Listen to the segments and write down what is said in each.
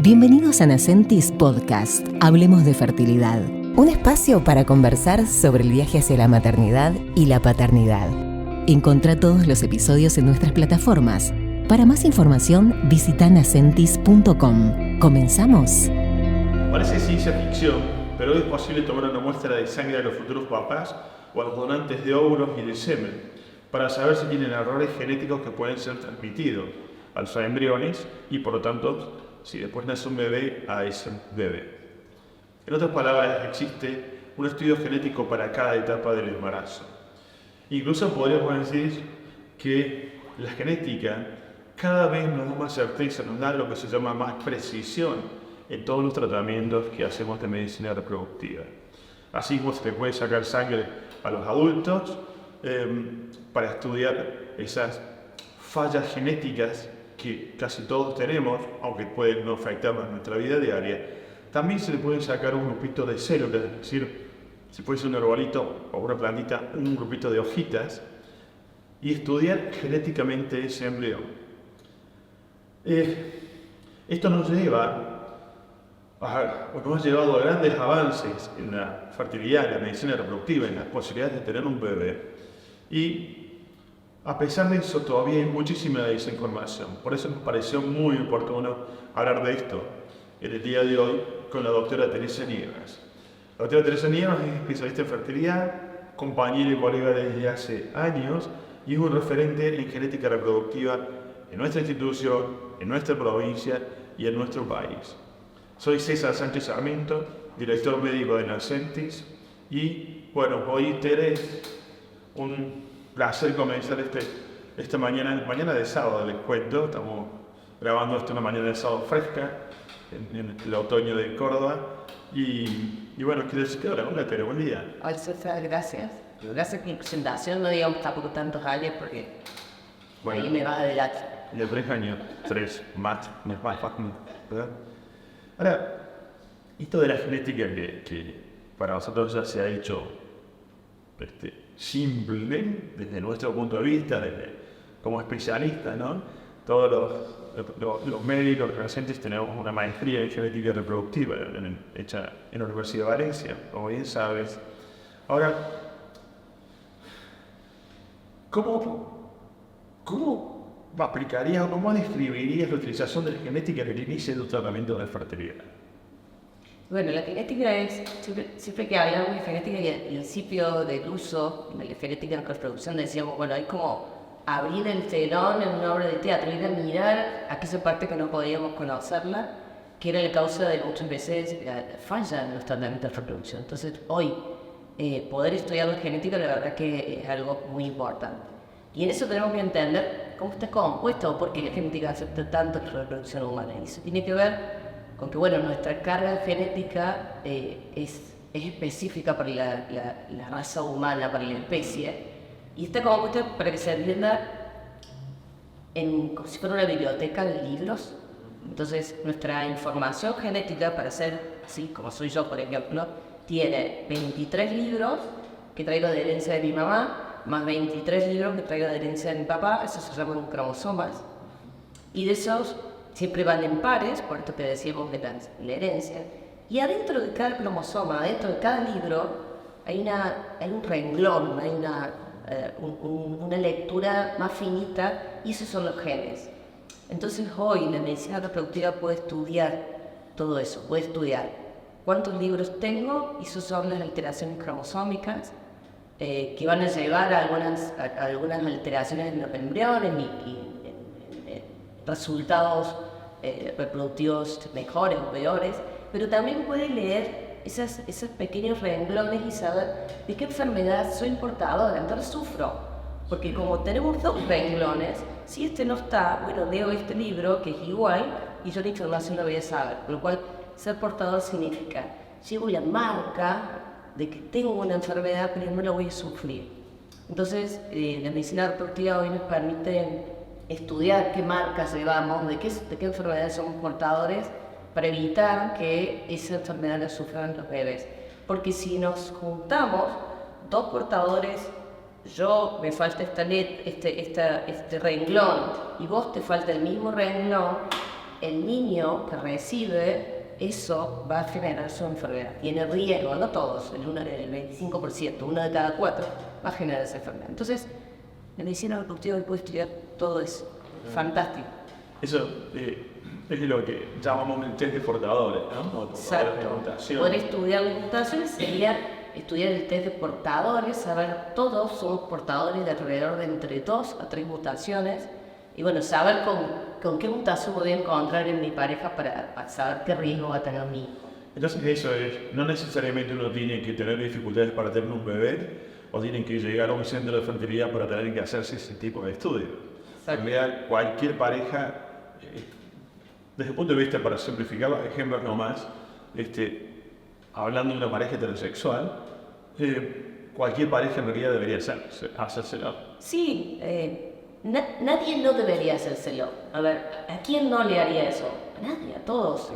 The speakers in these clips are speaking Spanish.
Bienvenidos a Nacentis Podcast, Hablemos de Fertilidad. Un espacio para conversar sobre el viaje hacia la maternidad y la paternidad. Encontrá todos los episodios en nuestras plataformas. Para más información, visita nacentis.com. ¿Comenzamos? Parece ciencia ficción, pero hoy es posible tomar una muestra de sangre a los futuros papás o a los donantes de óvulos y de semen para saber si tienen errores genéticos que pueden ser transmitidos a los embriones y, por lo tanto, si después nace un bebé, a ese bebé. En otras palabras, existe un estudio genético para cada etapa del embarazo. Incluso podríamos decir que la genética cada vez nos da más certeza, nos da lo que se llama más precisión en todos los tratamientos que hacemos de medicina reproductiva. Así como se le puede sacar sangre a los adultos para estudiar esas fallas genéticas que casi todos tenemos, aunque pueden no afectar a nuestra vida diaria. También se le puede sacar un grupito de células, es decir, si fuese un arbolito o una plantita, un grupito de hojitas, y estudiar genéticamente ese embrión. Esto nos ha llevado a grandes avances en la fertilidad, en la medicina reproductiva, en las posibilidades de tener un bebé. Y a pesar de eso, todavía hay muchísima desinformación. Por eso nos pareció muy oportuno hablar de esto en el día de hoy con la doctora Teresa Niegas. La doctora Teresa Niegas es especialista en fertilidad, compañera y colega desde hace años y es un referente en genética reproductiva en nuestra institución, en nuestra provincia y en nuestro país. Soy César Sánchez Sarmiento, director médico de Nacentis y bueno, hoy Teresa, un placer comenzar esta mañana de sábado, les cuento. Estamos grabando esto una mañana de sábado fresca, en el otoño de Córdoba. Y bueno, quiero decir que hola, Tere, buen día. Hola, César, gracias. Gracias por mi presentación, no digamos tampoco tantos años porque ahí me vas a delatar. De 3 años, 3 más, ¿verdad? Ahora, esto de la genética que para nosotros ya se ha hecho simple desde nuestro punto de vista, como especialistas, ¿no? Todos los médicos presentes tenemos una maestría en genética reproductiva hecha en la Universidad de Valencia, como bien sabes. Ahora, ¿cómo aplicarías o cómo describirías la utilización de la genética en el inicio de un tratamiento de fertilidad? Bueno, la genética es, siempre que hablamos de genética y al principio del uso de la genética en reproducción decíamos, bueno, hay como abrir el telón en una obra de teatro, ir a mirar aquella parte que no podíamos conocerla, que era la causa de muchas veces la falla en los tratamientos de reproducción. Entonces, hoy, poder estudiar la genética, la verdad que es algo muy importante. Y en eso tenemos que entender cómo está compuesta o por qué la genética afecta tanto la reproducción humana. Y eso tiene que ver con que, bueno, nuestra carga genética es específica para la raza humana, para la especie, y está compuesta, para que se entienda, como si fuera una biblioteca de libros. Entonces, nuestra información genética, para ser así, como soy yo, por ejemplo, tiene 23 libros que traigo de herencia de mi mamá, más 23 libros que traigo de herencia de mi papá, esos se llaman cromosomas, y de esos siempre van en pares, por esto que decíamos de la herencia, y adentro de cada cromosoma, adentro de cada libro, hay un renglón, hay una lectura más finita, y esos son los genes. Entonces hoy la medicina reproductiva puede estudiar todo eso, puede estudiar cuántos libros tengo, y esas son las alteraciones cromosómicas, que van a llevar a algunas alteraciones en los embriones y resultados reproductivos mejores o peores, pero también puede leer esos pequeños renglones y saber de qué enfermedad soy portadora, entonces sufro, porque como tenemos 2 renglones, si este no está, bueno, leo este libro que es igual y yo la información la voy a saber, por lo cual ser portador significa llevo la marca de que tengo una enfermedad pero no la voy a sufrir. Entonces la medicina reproductiva hoy nos permite estudiar qué marcas llevamos, de qué enfermedades somos portadores, para evitar que esa enfermedad la sufran los bebés. Porque si nos juntamos 2 portadores, me falta este renglón y vos te falta el mismo renglón, el niño que recibe eso va a generar su enfermedad. Tiene riesgo, no todos, el 25%, 1 de cada 4 va a generar esa enfermedad. Entonces, la medicina reproductiva puede estudiar todo eso. Fantástico. Eso es lo que llamamos el test de portadores, ¿no? Exacto. Poder estudiar las mutaciones sería estudiar el test de portadores, saber todos somos portadores de alrededor de entre 2 a 3 mutaciones. Y bueno, saber con qué mutación voy a encontrar en mi pareja para saber qué riesgo va a tener mi hijo. Entonces eso es, no necesariamente uno tiene que tener dificultades para tener un bebé o tienen que llegar a un centro de fertilidad para tener que hacerse ese tipo de estudios. En realidad, cualquier pareja, desde el punto de vista, para simplificar los ejemplos nomás, hablando de una pareja heterosexual, cualquier pareja en realidad debería hacérselo. Sí, nadie no debería hacérselo. A ver, ¿a quién no le haría eso? A nadie, a todos.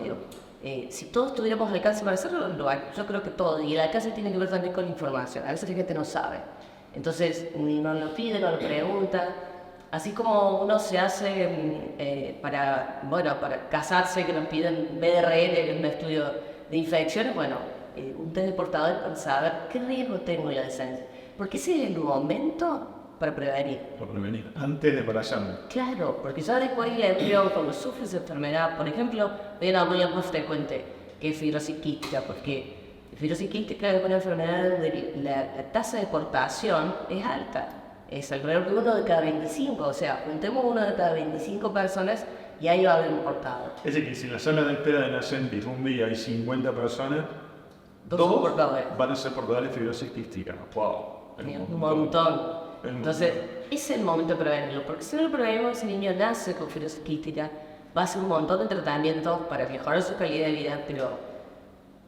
Si todos tuviéramos alcance para hacerlo, yo creo que todos. Y el alcance tiene que ver también con la información. A veces la gente no sabe. Entonces, no lo pide, no lo pregunta. Así como uno se hace para casarse, que nos piden BRN, que es un estudio de infecciones, un test de portador para saber qué riesgo tengo en la descendencia. Porque ese es el momento para prevenir. Para prevenir, antes de embarazarme. Claro, porque ya después el embrión, cuando sufre esa enfermedad, por ejemplo, hay una muy más frecuente que es fibrosis quística, porque fibrosis quística es una enfermedad donde la tasa de portación es alta. Es alrededor de 1 de cada 25, o sea, juntemos 1 de cada 25 personas y ahí va a haber un portador. Es decir, que si en la sala de espera de Nacentis un día hay 50 personas, 2 van a ser portadores de fibrosis quística. ¡Wow! Un montón. Entonces, ese es el momento de prevenirlo, porque si no lo prevenimos, ese niño nace con fibrosis quística, va a hacer un montón de tratamientos para mejorar su calidad de vida, pero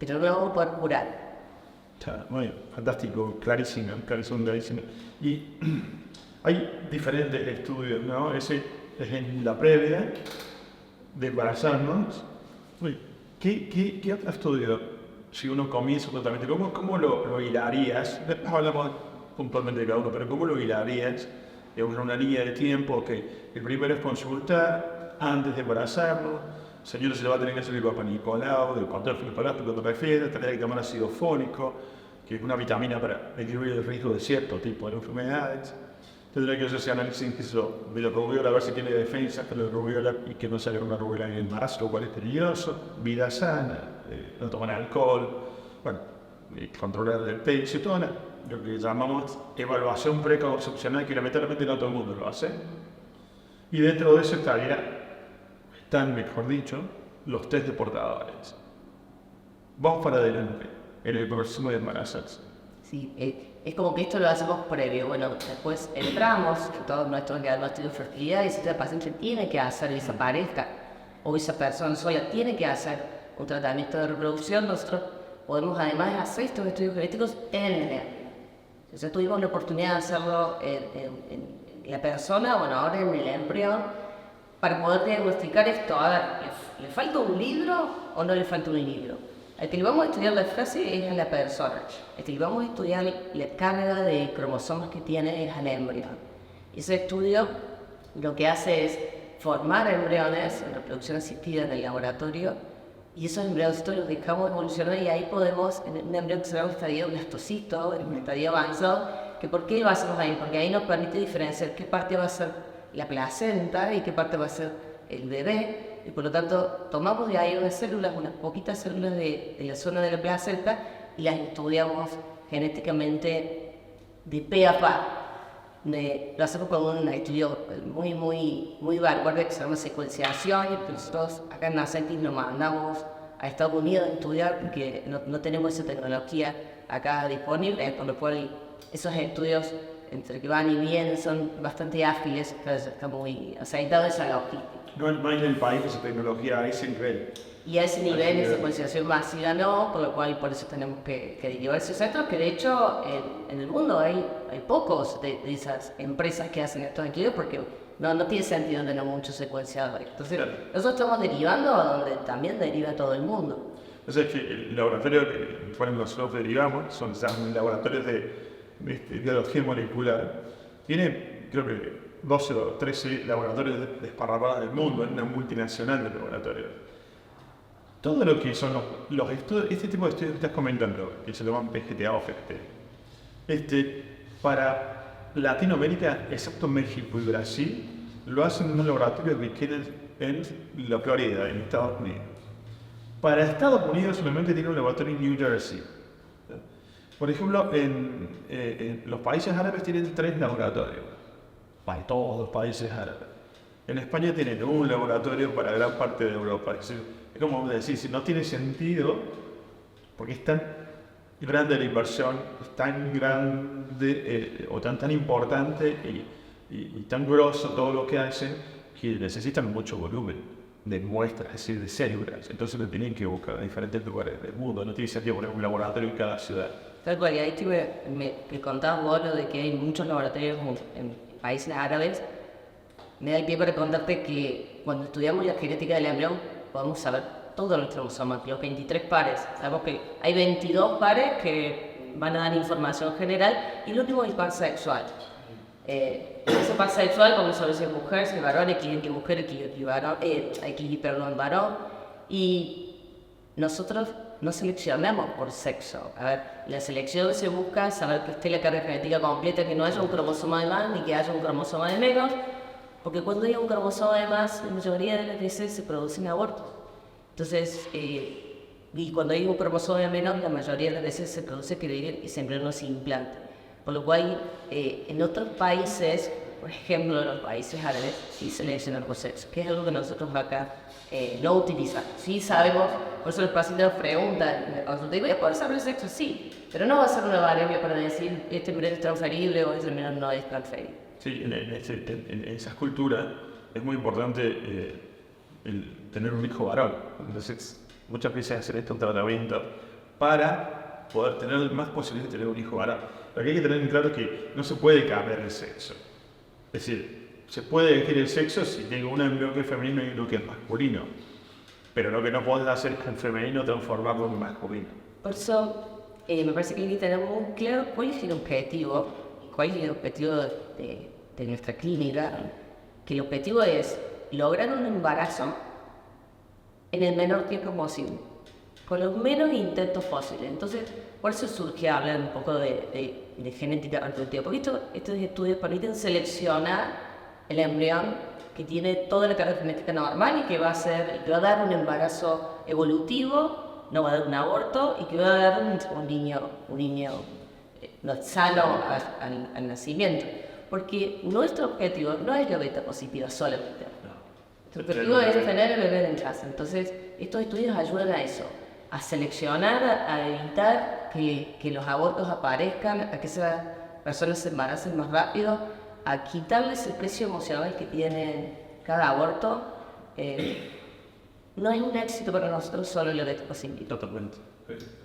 no lo vamos a poder curar. Bueno, fantástico, clarísimo. Y hay diferentes estudios, ¿no? Ese es en la previa de embarazarnos. ¿Qué otro estudio, si uno comienza un tratamiento, cómo lo hilarías? Después hablamos puntualmente de cada uno, pero ¿cómo lo hilarías? Es una línea de tiempo que el primero es consultar antes de embarazarnos. Señor, se le va a tener que hacer el Papa Nicolau, del control fibroparástico que refiere, tendrá que tomar ácido fólico, que es una vitamina para disminuir el riesgo de cierto tipo de enfermedades. Tendrá que hacerse análisis de la rubiola, a ver si tiene defensa para la rubiola y que no salga una rubiola en el embarazo, lo cual es peligroso. Vida sana, no tomar alcohol, controlar el peso, toda lo que llamamos evaluación preconcepcional, que lamentablemente no todo el mundo lo hace. Y dentro de eso están, mejor dicho, los test de portadores. Vamos para adelante en el proceso de embarazarse. Sí, es como que esto lo hacemos previo. Bueno, después entramos en todos nuestros diagnósticos de fertilidad y si el paciente tiene que hacer, esa pareja o esa persona sola tiene que hacer un tratamiento de reproducción, nosotros podemos además hacer estos estudios genéticos en el embrión. Entonces tuvimos la oportunidad de hacerlo en la persona, ahora en el embrión, para poder diagnosticar esto. A ver, ¿le falta un libro o no le falta un libro? El que le vamos a estudiar la frase es a la persona. El que le vamos a estudiar la carga de cromosomas que tiene es al embrión. Y ese estudio lo que hace es formar embriones en reproducción asistida en el laboratorio y esos embrioncitos los dejamos evolucionar y ahí podemos, en un embrión que se llama un estadio blastocito, en un estadio avanzado, que ¿por qué lo hacemos ahí? Porque ahí nos permite diferenciar qué parte va a ser la placenta y qué parte va a ser el bebé. Y por lo tanto, tomamos de ahí unas poquitas células de la zona de la placenta y las estudiamos genéticamente de pe a pa. Lo hacemos con un estudio muy vanguardia que se llama secuenciación. Y nosotros acá en Nacentis nos mandamos a Estados Unidos a estudiar porque no tenemos esa tecnología acá disponible, con lo cual esos estudios, entre que van y vienen, son bastante ágiles, está muy aceitado esa logística. No hay en el país esa tecnología a ese nivel. Y a ese nivel de secuenciación masiva no, por eso tenemos que derivar esos centros, que de hecho en el mundo hay pocos de esas empresas que hacen estos estudios porque no tiene sentido tener muchos secuenciadores. Entonces nosotros estamos derivando a donde también deriva todo el mundo. O sea, que el laboratorio que nosotros derivamos son laboratorios de biología molecular. Tiene creo que 12 o 13 laboratorios desparramados del mundo, en una multinacional de laboratorios. Todo lo que son los estudios, este tipo de estudios que estás comentando, que se llaman PGTA o FGT, para Latinoamérica, excepto México y Brasil, lo hacen en un laboratorio que queda en la Florida, en Estados Unidos. Para Estados Unidos solamente tiene un laboratorio en New Jersey. Por ejemplo, en los países árabes tienen 3 laboratorios, para todos los países árabes. En España tienen un laboratorio para gran parte de Europa. Es como decir, si no tiene sentido, porque es tan grande la inversión, es tan grande o tan importante y tan grosso todo lo que hacen, que necesitan mucho volumen de muestras, es decir, de células. Entonces lo tienen que buscar en diferentes lugares del mundo. No tiene sentido poner un laboratorio en cada ciudad. Tal cual, y ahí me contabas vos lo de que hay muchos laboratorios en países árabes. Me da el pie para contarte que cuando estudiamos la genética del embrión podemos saber todos los cromosomas, los 23 pares. Sabemos que hay 22 pares que van a dar información general y el último es el par sexual. Ese par sexual, como saber si es mujer, si es varón, X mujer, X varón, varón. Y nosotros no seleccionamos por sexo. A ver, la selección se busca saber que esté la carga genética completa, que no haya un cromosoma de más ni que haya un cromosoma de menos, porque cuando hay un cromosoma de más, la mayoría de las veces se producen abortos. Entonces, y cuando hay un cromosoma de menos, la mayoría de las veces se produce que ese embrión no se implanta. Por lo cual, en otros países, por ejemplo en los países árabes, sí seleccionan por sexo, que es algo que nosotros acá no utilizamos. Sí sabemos, por eso los pacientes nos preguntan, te digo, ¿puedes saber el sexo? Sí, pero no va a ser una variable para decir este embrión es transferible o este embrión no es transferible. Sí, en esas culturas es muy importante tener un hijo varón. Entonces, muchas veces hacer esto un tratamiento para poder tener más posibilidades de tener un hijo varón. Lo que hay que tener en claro es que no se puede cambiar el sexo. Es decir, se puede elegir el sexo si tengo un embrión que es femenino y uno que es masculino. Pero lo que no podés hacer es que el femenino transformarlo en masculino. Por eso, me parece que hay que tener muy claro cuál es el objetivo de nuestra clínica, que el objetivo es lograr un embarazo en el menor tiempo posible, con los menos intentos posibles. Entonces, por eso surge hablar un poco de genética reproductiva, porque estos estudios permiten seleccionar el embrión que tiene toda la carga genética normal y que va a dar un embarazo evolutivo, no va a dar un aborto y que va a dar un niño sano al nacimiento. Porque nuestro objetivo no es la beta positiva solamente. Nuestro objetivo es tener el bebé en casa. Entonces, estos estudios ayudan a eso, a seleccionar, a evitar que los abortos aparezcan, a que esas personas se embaracen más rápido, a quitarles el precio emocional que tiene cada aborto. No es un éxito para nosotros solo la beta positiva. Totalmente.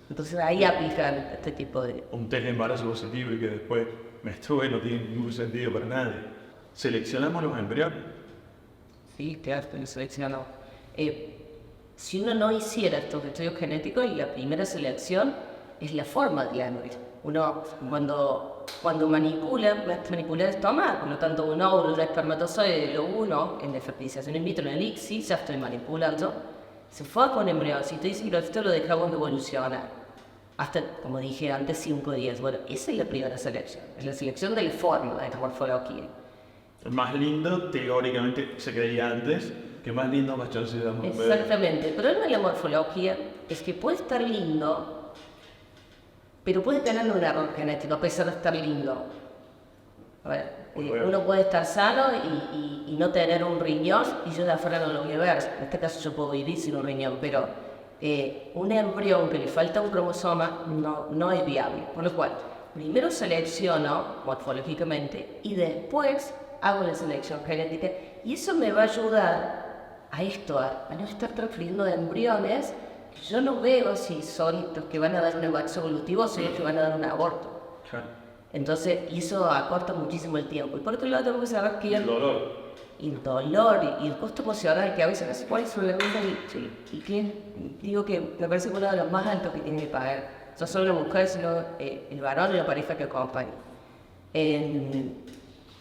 Entonces ahí aplican este tipo de... Un test de embarazo positivo y que después menstrue no tiene ningún sentido para nadie. ¿Seleccionamos los embriones? Sí, claro, seleccionamos. Si uno no hiciera estos estudios genéticos, la primera selección es la forma del embrión. Uno cuando manipula el estómago, por lo tanto un óvulo, un espermatozoide, lo uno en la fertilización in vitro, en el ICSI, ya estoy manipulando, se fue con embrión. Si te dicen que esto lo dejamos de evolucionar hasta, como dije antes, 5 días. Bueno, esa es la primera selección, es la selección de la forma de la morfología. El más lindo, teóricamente, se creía antes, que más lindo, más chance de dar un bebé. Exactamente, el problema de la morfología es que puede estar lindo, pero puede tener un error genético a pesar de estar lindo. A ver, uno puede estar sano y no tener un riñón y yo de afuera no lo voy a ver. En este caso yo puedo vivir sin un riñón, pero un embrión que le falta un cromosoma no es viable. Por lo cual, primero selecciono morfológicamente y después hago la selección genética y eso me va a ayudar a no estar transfiriendo de embriones que yo no veo si son los que van a dar un embarazo evolutivo o son los que van a dar un aborto. Claro. Entonces, y eso acorta muchísimo el tiempo. Y por otro lado, tengo que saber que el dolor. Y el dolor y el costo emocional que a veces se pone sobre la mesa y que digo que me parece uno de los más altos que tiene que pagar. No solo la mujer, sino el varón y la pareja que acompaña.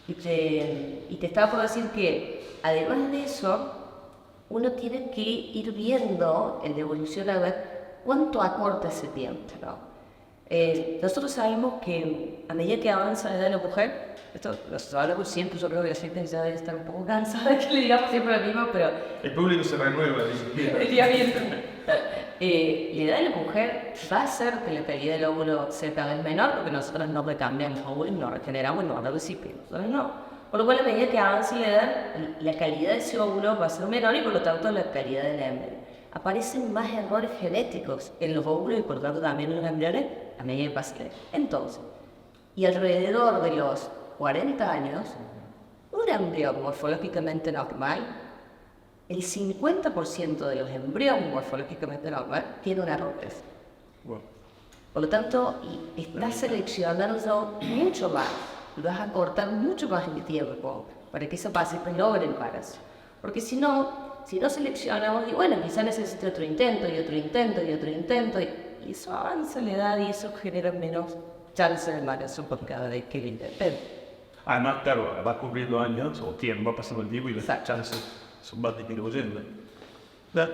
Y te estaba por decir que, además de eso, uno tiene que ir viendo en la evolución a ver cuánto acorta ese tiempo, ¿no? Nosotros sabemos que a medida que avanza la edad de la mujer, esto lo hablamos siempre, yo creo que la gente ya debe estar un poco cansada de que le digamos siempre lo mismo, pero... El público se renueva, dice. El día bien. La edad de la mujer va a hacer que la calidad del óvulo sea cada vez menor, porque nosotros no recambiamos el óvulo, no regeneramos el óvulo, nosotros no. Por lo cual, a medida que avance la edad, la calidad de ese óvulo va a ser menor y por lo tanto la calidad de la hembra. Aparecen más errores genéticos en los óvulos y por lo tanto también en los embriones a medida que pasa la edad. Entonces, y alrededor de los 40 años, un embrión morfológicamente normal, el 50% de los embriones morfológicamente normales tiene un error. Wow. Por lo tanto, estás seleccionando mucho más, vas a cortar mucho más el tiempo para que eso pase y logre el embarazo. Porque si no seleccionamos, y bueno, quizá necesite otro intento, y otro intento, y otro intento, y eso avanza la edad y eso genera menos chance de embarazo por cada vez que lo intenten. Además, claro, va cumpliendo años, o tiempo, va pasando el tiempo y las Exacto. chances van disminuyendo. Ya.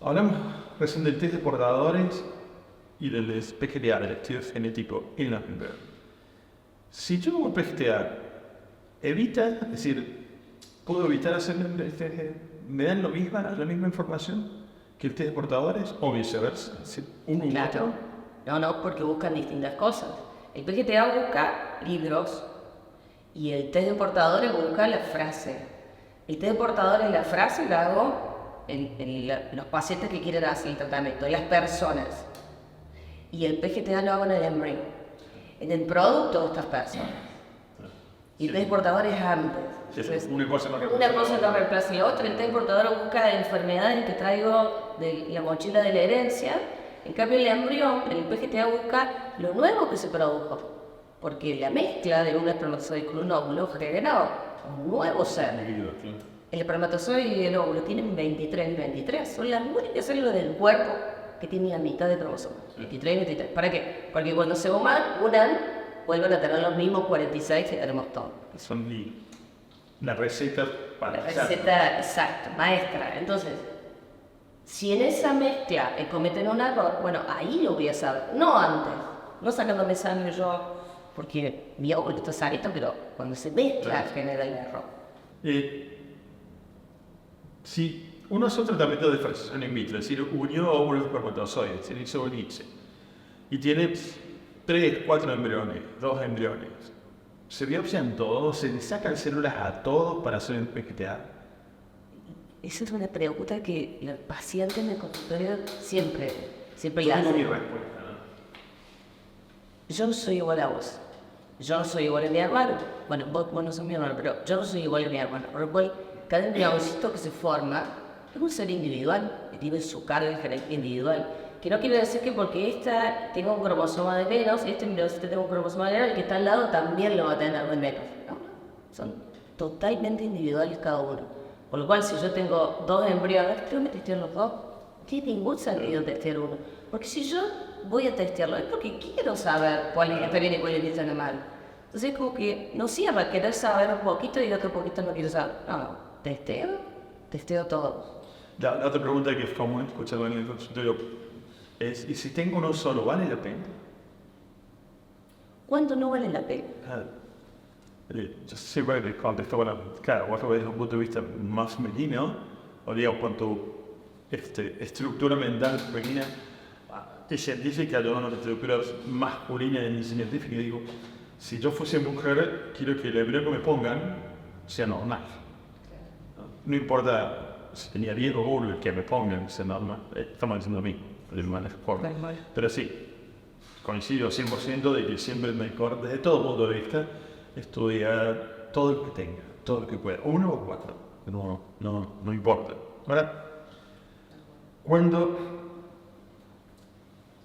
Hablamos recién del test de portadores y del PGTA, del estudio genético en la mujer. Si yo hago un PGTA, evita, es decir, ¿puedo evitar hacer me dan la misma información que el test de portadores o viceversa? Es decir, uno y otro. No, porque buscan distintas cosas. El PGTA busca libros y el test de portadores busca la frase. El test de portadores, la frase la hago en los pacientes que quieren hacer el tratamiento, en las personas. Y el PGTA lo hago en el embrión, en el producto de estas personas. Y el test de portadores antes. Entonces, una cosa no reemplaza la otra. El test de portador busca enfermedades que traigo de la mochila de la herencia. En cambio, el embrión, el PGTA busca lo nuevo que se produjo. Porque la mezcla de un espermatozoide con un óvulo genera un nuevo ser. El espermatozoide y el óvulo tienen 23 y 23. Son las únicas células del cuerpo que tienen la mitad de cromosomas. 23 y 23. ¿Para qué? Porque cuando se unan, vuelven a tener los mismos 46 que tenemos todos. Son la receta para la receta exacta, maestra. Entonces, si en esa mezcla cometen un error, bueno, ahí lo voy a saber. No antes. No sacándome sangre yo, porque mi óvulo está sanito, pero cuando se mezcla genera el error. Si uno hace un tratamiento de fertilización in vitro, es decir, unió óvulos espermatozoides, se hizo un ICSI, y tiene 3, 4 embriones, 2 embriones, ¿se biopsian todos? ¿Se le sacan células a todos para hacer el PGTA? Esa es una pregunta que los pacientes en el consultorio siempre la hacen. hacen. Mi respuesta, ¿no? Yo no soy igual a vos. Yo no soy igual a mi hermano. Bueno, vos no sos mi hermano, pero yo no soy igual a mi hermano. Por lo cual, cada embrioncito que se forma es un ser individual, que tiene su carga genética individual. Que no quiere decir que porque esta tenga un cromosoma de menos, este embrioncito tenga un cromosoma de menos, el que está al lado también lo va a tener de menos. ¿No? Son totalmente individuales cada uno. Por lo cual, si yo tengo 2 embriones, tengo que testear los 2. No tiene ningún sentido testear uno. Porque si yo voy a testearlo, es porque quiero saber cuál es el que está bien y cuál es el que está mal. Entonces es como que no cierra querer saber un poquito y otro poquito no quiero saber. No, testeo todo. La otra pregunta que es común escuchado en el consultorio es, ¿y si tengo uno solo, vale la pena? ¿Cuánto no vale la pena? Yo siempre contesto, bueno, claro, vos lo ves desde un punto de vista más femenino, o digamos, cuanto estructura mental femenina y científica, yo no la estructura masculina y científica, digo, si yo fuese mujer, quiero que el embrión que me pongan sea normal. No importa si tenía 10 o el que me pongan sea normal. Estamos diciendo a mí, el hermano es forma. Pero sí, coincido 100% de que siempre es mejor, desde todo punto de vista, estudiar todo lo que tenga, todo lo que pueda, 1 o 4, no importa. Ahora, cuando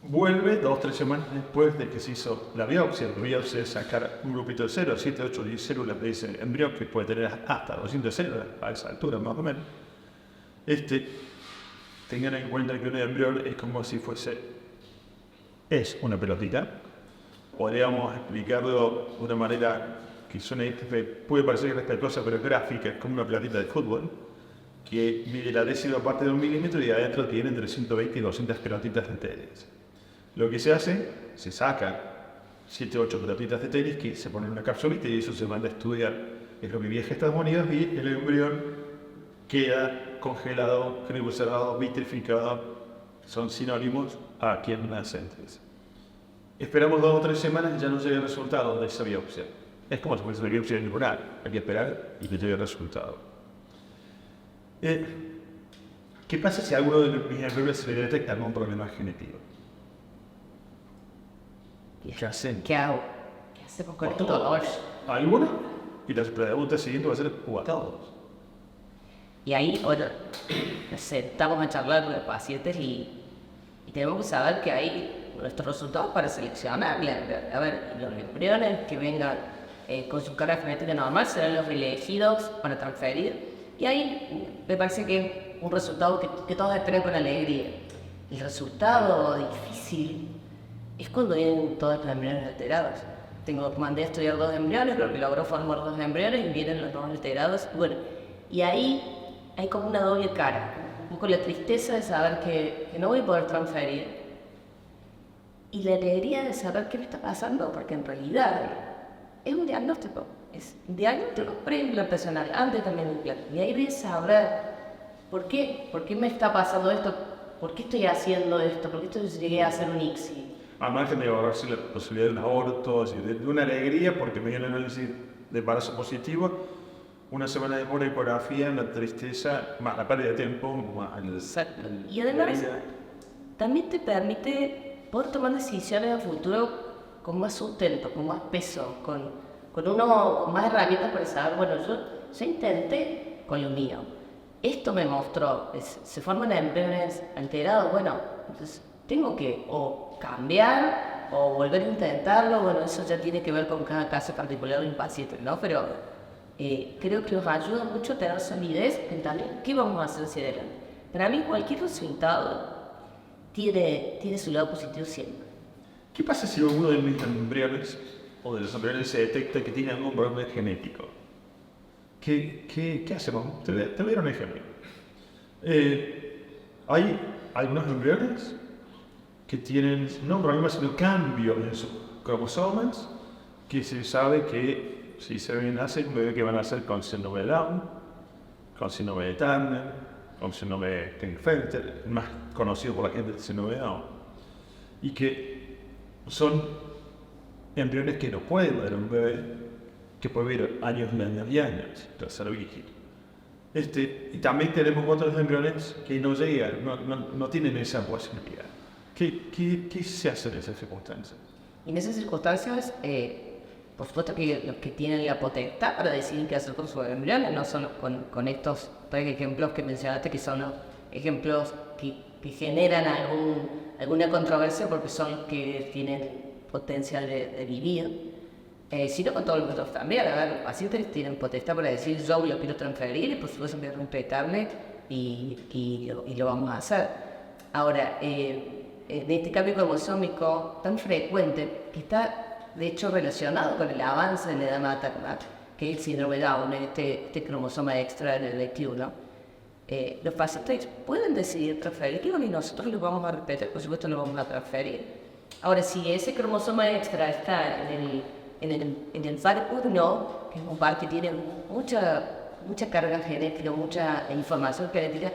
vuelve 2 o 3 semanas después de que se hizo la biopsia es sacar un grupito de 0, 7, 8, 10 células de ese embrión que puede tener hasta 200 células a esa altura más o menos. Tengan en cuenta que un embrión es como si fuese, es una pelotita podríamos explicarlo de una manera que puede parecer respetuosa, pero es gráfica, es como una pelotita de fútbol, que mide la décima parte de un milímetro y adentro tiene entre 120 y 200 pelotitas de tenis. Lo que se hace, se sacan 7 o 8 pelotitas de tenis que se ponen en una capsulita y eso se manda a estudiar. Es lo que viaja a Estados Unidos y el embrión queda congelado, criopreservado, vitrificado. Son sinónimos a quien nace antes. Esperamos 2 o 3 semanas y ya nos llega el resultado de esa biopsia. Es como si fuese una biopsia neuronal. Hay que esperar y que llegue el resultado. ¿Qué pasa si a alguno de mis embriones se le detecta algún problema genético? ¿Qué hacen? ¿Qué hago? ¿Qué hacemos con esto? Dolor. ¿Alguno? Y la pregunta siguiente va a ser, ¿o a todos? Y ahí, bueno, nos sentamos a charlar con los pacientes y tenemos que saber que hay nuestros resultados para seleccionar. A ver, los embriones que vengan con su carga genética normal serán los elegidos para transferir. Y ahí me parece que es un resultado que todos esperan con alegría. El resultado difícil es cuando vienen todos los embriones alterados. Mandé a estudiar 2 embriones, lo que logró formar 2 embriones y vienen los 2 alterados. Bueno, y ahí hay como una doble cara. Un poco la tristeza de saber que no voy a poder transferir y la alegría de saber qué me está pasando, porque en realidad es un diagnóstico. Es un diagnóstico preimplantacional, antes también del implante. Y ahí voy a saber por qué me está pasando esto, por qué estoy haciendo esto, por qué llegué a hacer un ICSI. Al margen de ahorrarse la posibilidad de un aborto, de una alegría, porque me dio el análisis de embarazo positivo, una semana de demora de ecografía, la tristeza, más la pérdida de tiempo, más y además, también te permite poder tomar decisiones a futuro con más sustento, con más peso, con más herramientas para saber, bueno, yo ya intenté con lo mío. Esto me mostró, se forman embriones alterados, bueno, entonces tengo que o cambiar o volver a intentarlo, bueno, eso ya tiene que ver con cada caso particular del paciente, ¿no? Pero creo que nos ayuda mucho a tener solidez en también qué vamos a hacer hacia adelante. Para mí cualquier resultado tiene su lado positivo siempre. ¿Qué pasa si uno de mis embriones o de los embriones se detecta que tiene algún problema genético? ¿Qué hacemos? Te voy a dar un ejemplo. Hay algunos embriones que tienen no un problema, sino cambios en sus cromosomas, que se sabe que si se nace un bebé que van a nacer con síndrome de Down, con síndrome de Turner, con síndrome de Klinefelter, el más conocido por la gente del síndrome de Down, y que son embriones que no pueden dar un bebé, que puede vivir años y años tras ser virgen. Y también tenemos otros embriones que no llegan, no tienen esa posibilidad. ¿Qué se hace en esas circunstancias? En esas circunstancias, por supuesto que los que tienen la potestad para decidir qué hacer con sus embriones, no solo con estos 3 ejemplos que mencionaste, que son los ejemplos que generan alguna controversia porque son los que tienen potencial de vivir, sino con todos los otros también. A ver, los pacientes tienen potestad para decir yo lo quiero transferir y por supuesto es respetable y lo vamos a hacer. Ahora, en este cambio cromosómico tan frecuente, que está de hecho relacionado con el avance de la edad maternal, que es el síndrome de Down, este cromosoma extra en el 21, los pacientes pueden decidir transferir, y nosotros los vamos a respetar, por supuesto lo vamos a transferir. Ahora, si ese cromosoma extra está en el FAR1, que es un par que tiene mucha carga genética, mucha información genética,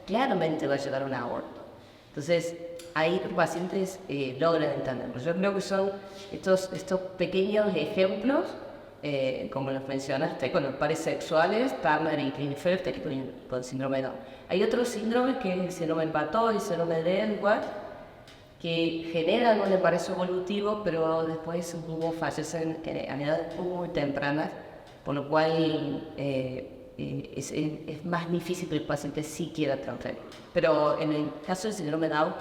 claramente va a llegar a un aborto. Entonces, ahí los pacientes logran entenderlo. Yo creo que son estos pequeños ejemplos, como los mencionaste, con los pares sexuales, Turner y Klinefelter, con síndrome de Down. Hay otros síndromes, que es el síndrome de Pató y el síndrome de Edwards, que generan un embarazo evolutivo, pero después fallecen a edades muy tempranas, por lo cual es más difícil que el paciente sí quiera transferir. Pero en el caso del síndrome de Down,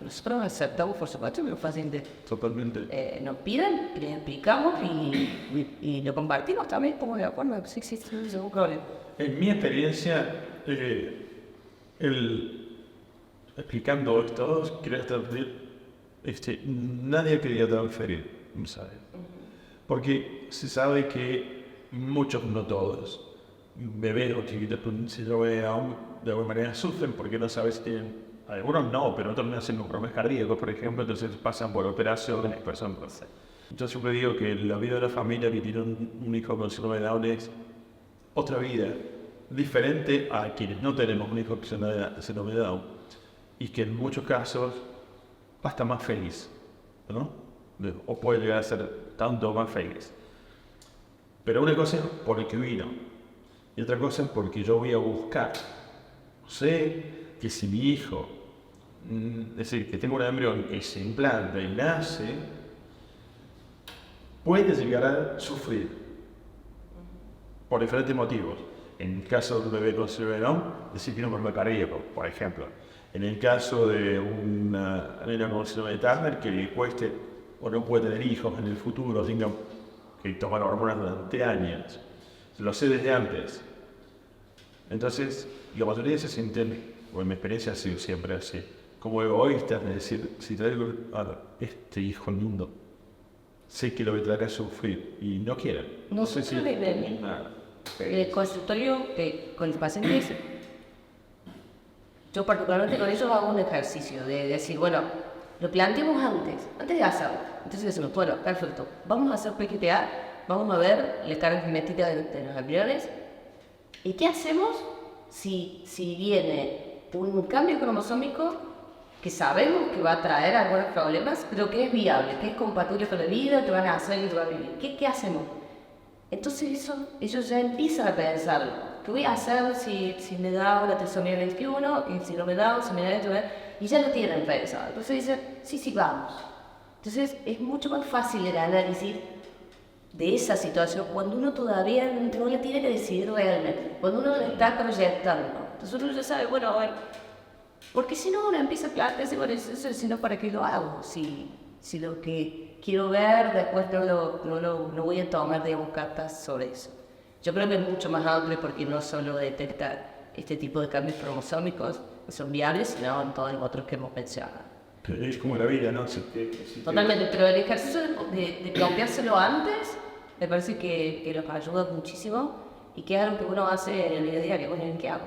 nosotros aceptamos, por supuesto, que los pacientes nos piden, le explicamos y lo compartimos también, como de acuerdo, sí existe ningún problema. En mi experiencia, explicando esto, quería transferir, nadie quería transferir. ¿sabes? Porque se sabe que muchos, no todos, bebés o chiquitos con síndrome de Down de alguna manera sufren porque no sabes si tienen, algunos no, pero otros nacen con problemas cardíacos, por ejemplo, entonces pasan por operaciones, pasan por... Yo siempre digo que la vida de la familia que tiene un hijo con síndrome de Down es otra vida, diferente a quienes no tenemos un hijo con síndrome de Down, y que en muchos casos va a estar más feliz, ¿no? O puede llegar a ser tanto más feliz. Pero una cosa es por el que vino, y otra cosa es porque yo voy a buscar. Sé que si mi hijo, es decir, que tengo un embrión que se implanta y nace, puede llegar a sufrir por diferentes motivos. En el caso de un bebé con síndrome de Down, decir que tiene un problema cardíaco, por ejemplo. En el caso de una nena con síndrome de Turner que le cueste o no puede tener hijos en el futuro, tenga que tomar hormonas durante años. Lo sé desde antes. Entonces, la mayoría se sienten, o en mi experiencia ha sido siempre así, como egoístas, de decir, si traigo a este hijo al mundo, sé que lo voy a traer a sufrir, y no quieren. No sé si... El consultorio con los pacientes, yo particularmente con ellos hago un ejercicio de decir, bueno, lo planteamos antes de hacerlo. Entonces decimos, bueno, perfecto, vamos a hacer PGTA, vamos a ver la carga genética de los embriones. ¿Y qué hacemos si viene un cambio cromosómico que sabemos que va a traer algunos problemas, pero que es viable, que es compatible con la vida, que van a hacer y que van a vivir? ¿Qué hacemos? Entonces ellos ya empiezan a pensar, ¿qué voy a hacer si me da una trisomía 21? Y si no me da, si me da esto, y ya lo tienen pensado. Entonces dicen, sí, vamos. Entonces es mucho más fácil el análisis de esa situación cuando uno todavía no le tiene que decidir realmente, cuando uno lo está proyectando. Entonces uno ya sabe, bueno, a ver, porque si no uno empieza a plantearse, bueno, eso, si no, ¿para qué lo hago? Si lo que quiero ver, después no voy a tomar, digamos, cartas sobre eso. Yo creo que es mucho más amplio porque no solo detecta este tipo de cambios cromosómicos que son viables, sino en todos los otros que hemos mencionado. Es como la vida, ¿no? Totalmente, pero el ejercicio de planteárselo antes me parece que los ayuda muchísimo y que es algo que uno hace en el día a día. Bueno, ¿qué hago?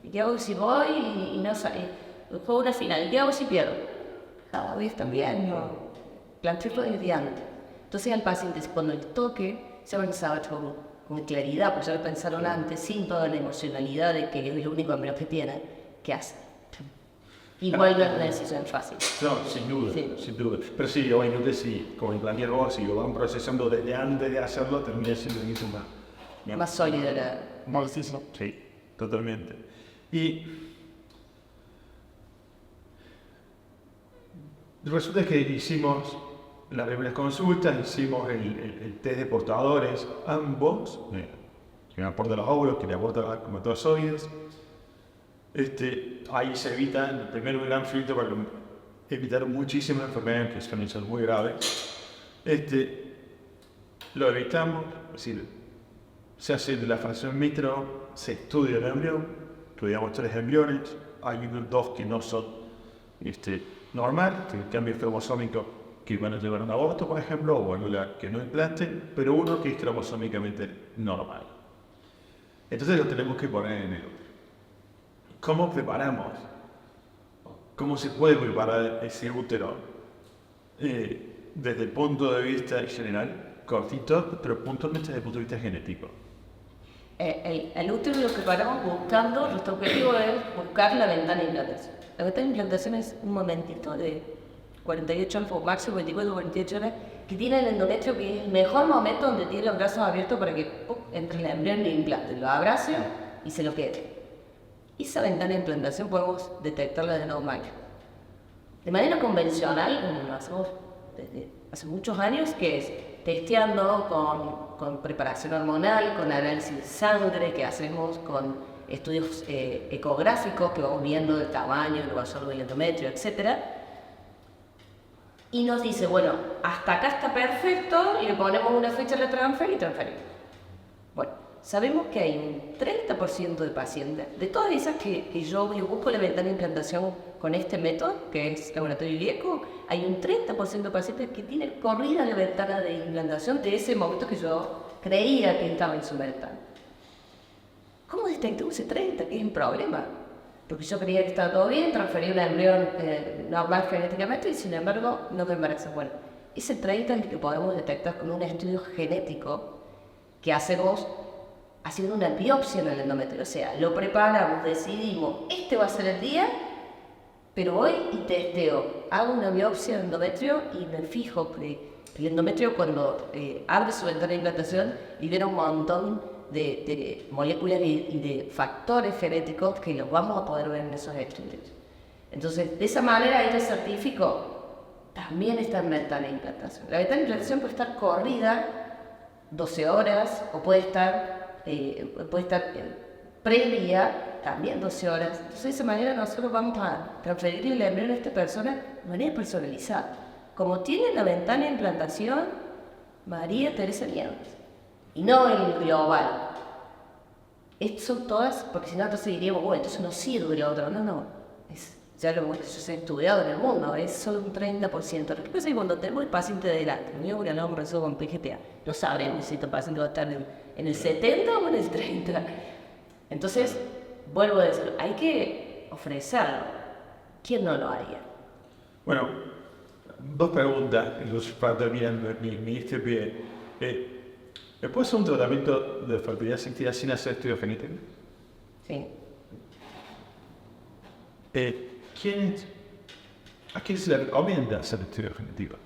¿Y qué hago si voy y no sale? Juego una final, ¿qué hago si pierdo? Cada vez también, ¿no? Plantearlo desde antes. Entonces al paciente, cuando le toque, se van a saber con claridad, porque ya lo pensaron antes, sin toda la emocionalidad de que es el único embrión que tiene, ¿qué hace? Igual no es una decisión fácil. No, sin duda, sí. Sin duda. Pero sí, obviamente sí, como plantear vos, si lo van procesando desde antes de hacerlo, termina siendo más sólida la decisión. Sí, totalmente. Y resulta que hicimos las primeras consultas, hicimos el test de portadores, ambos, que me aporta los óvulos, que le aporta los espermatozoides. Ahí se evita, el primer gran filtro para evitar muchísimas enfermedades que suelen ser muy graves. Lo evitamos, es decir, se hace la fracción in vitro, se estudia el embrión, estudiamos 3 embriones, hay 2 que no son normal, que cambios cromosómicos que van a llevar a un aborto, por ejemplo, o a que no implanten, pero uno que es cromosómicamente normal. Entonces lo tenemos que poner en el... ¿Cómo preparamos? ¿Cómo se puede preparar ese útero? Desde el punto de vista general, cortito, pero puntualmente desde el punto de vista genético. El útero lo preparamos buscando, nuestro objetivo es buscar la ventana de implantación. La ventana de implantación es un momentito de 48 horas, o máximo 24 o 48 horas, que tiene el endometrio, que es el mejor momento donde tiene los brazos abiertos para que entre el embrión y el implante, lo abrace y se lo quede. Esa ventana de implantación podemos detectarla de nuevo mayo. De manera convencional, como lo hacemos desde hace muchos años, que es testeando con preparación hormonal, con análisis de sangre que hacemos, con estudios ecográficos que vamos viendo el tamaño, el grosor del endometrio, etc. Y nos dice, bueno, hasta acá está perfecto, y le ponemos una fecha de transfer y transferimos. Bueno, sabemos que hay un 30% de pacientes, de todas esas que yo busco la ventana de implantación con este método, que es laboratorio IECO, hay un 30% de pacientes que tienen corrida la ventana de implantación de ese momento que yo creía que estaba en su ventana. ¿Cómo detectamos ese 30? Que es un problema. Porque yo creía que estaba todo bien, transferí un embrión normal genéticamente y sin embargo no me embarazé. Bueno, ese 30 es el que podemos detectar con un estudio genético que hacemos haciendo una biopsia en el endometrio. O sea, lo preparamos, decidimos, este va a ser el día, pero voy y testeo. Hago una biopsia de endometrio y me fijo que el endometrio cuando abre su ventana de implantación libera un montón de moléculas y de factores genéticos que los vamos a poder ver en esos estudios. Entonces, de esa manera, este certificado también está en ventana de implantación. La ventana de implantación puede estar corrida 12 horas o puede estar previa también 12 horas. Entonces, de esa manera nosotros vamos a transferir el embrión a esta persona de manera personalizada. Como tiene la ventana de implantación María Teresa Nieves, y no el global. Estas son todas, porque si no, entonces diríamos, bueno, entonces no sirve lo otro. No, ya lo hemos estudiado en el mundo, es solo un 30%. Lo que pasa es que cuando tenemos el paciente delante, yo voy a hablar con PGTA, no sabremos si este paciente va a estar en el 70 o en el 30. Entonces, vuelvo a decir, hay que ofrecerlo. ¿Quién no lo haría? Bueno, dos preguntas, incluso para terminar mi ISTP. ¿Me puede hacer un tratamiento de fertilidad asistida sin hacer estudio genético? Sí. ¿A quién se le recomienda hacer estudio genético?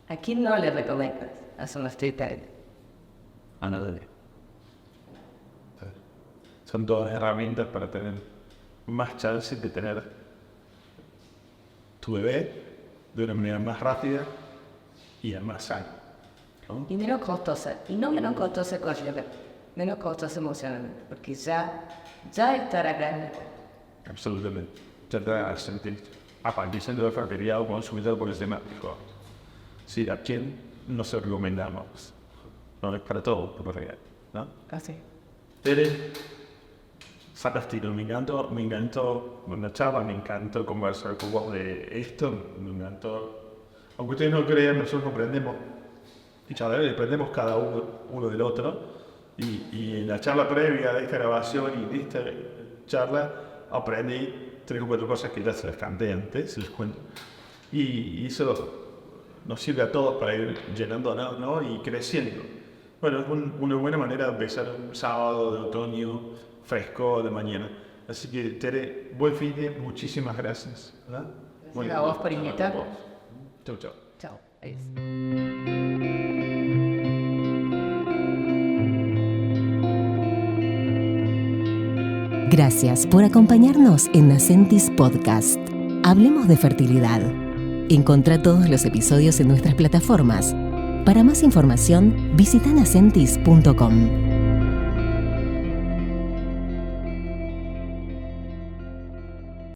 ¿A quién no le recomiendas hacer un estudio genético? A nadie. Son todas herramientas para tener más chances de tener tu bebé de una manera más rápida y más sana. ¿No? Y menos costosa, y no menos costosa económica, menos costosa emocionalmente, porque ya estará grande. Absolutamente. Ya te vas a sentir, a partir de la fertilidad o consumidor problemático. Sí, ¿a quién no se recomendamos? No es para todo, por lo real, ¿no? Así. Tere, fantástico, me encantó la charla, me encantó conversar con vos de esto, me encantó. Aunque ustedes no crean, nosotros aprendemos. Y aprendemos cada uno del otro, y en la charla previa de esta grabación y de esta charla aprendí 3 o 4 cosas que ya se las canté antes, se les cuento, y eso nos sirve a todos para ir llenando, ¿no? Y creciendo. Bueno, es una buena manera de empezar un sábado de otoño fresco de mañana. Así que, Tere, buen fin de, muchísimas gracias. ¿Verdad? Gracias a vos por invitarnos. Chau. Chao. Adiós. Gracias por acompañarnos en Nacentis Podcast. Hablemos de fertilidad. Encontrá todos los episodios en nuestras plataformas. Para más información, visita nacentis.com.